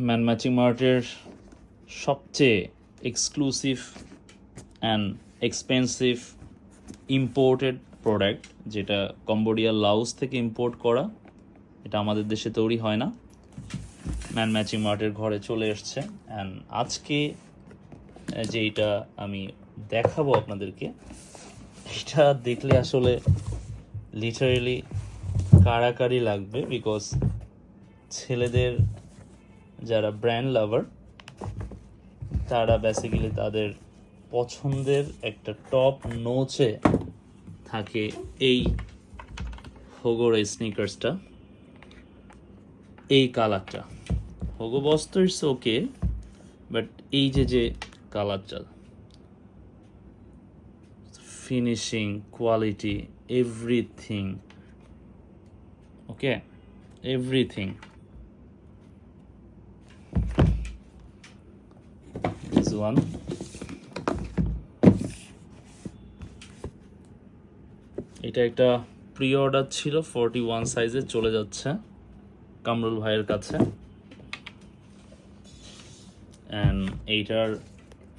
Man matching মার্টের সবচেয়ে exclusive and expensive imported product, যেটা Cambodia Laos থেকে ইম্পোর্ট করা, এটা আমাদের দেশে তৈরি হয় না। ম্যান ম্যাচিং মার্টের ঘরে চলে এসছে। অ্যান্ড আজকে যেইটা আমি দেখাবো আপনাদেরকে, এটা দেখলে আসলে লিটারেলি কাড়াকাড়ি লাগবে, বিকজ ছেলেদের যারা ব্র্যান্ড লাভার তারা বেসিক্যালি তাদের পছন্দের একটা টপ নোচে থাকে এই হোগোর এই স্নিকার্সটা, এই কালারটা। হোগো বস তো ইটস ওকে, বাট এই যে কালারটা, finishing, quality, everything, okay, everything. This one. এটা একটা প্রি অর্ডার ছিল, 41 সাইজে চলে যাচ্ছে কামরুল ভাইয়ের কাছে। অ্যান্ড এইটার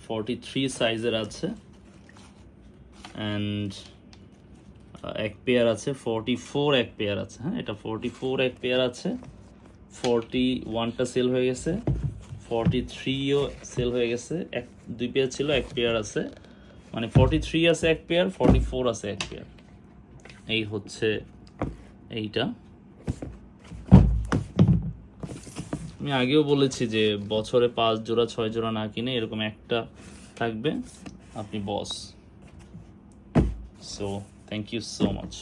43 সাইজের আছে, অ্যান্ড এক পেয়ার আছে, 44 এক পেয়ার আছে। হ্যাঁ, এটা 44 এক পেয়ার আছে, 41টা সেল হয়ে গেছে, 43ও সেল হয়ে গেছে। দুই পেয়ার ছিল, এক পেয়ার আছে, মানে 43 আছে এক পেয়ার, 44 আছে এক পেয়ার। এই হচ্ছে এইটা। আমি আগেও বলেছি যে বছরে 5 জোড়া 6 জোড়া না কিনে এরকম একটা থাকবে, আপনি boss. So thank you so much.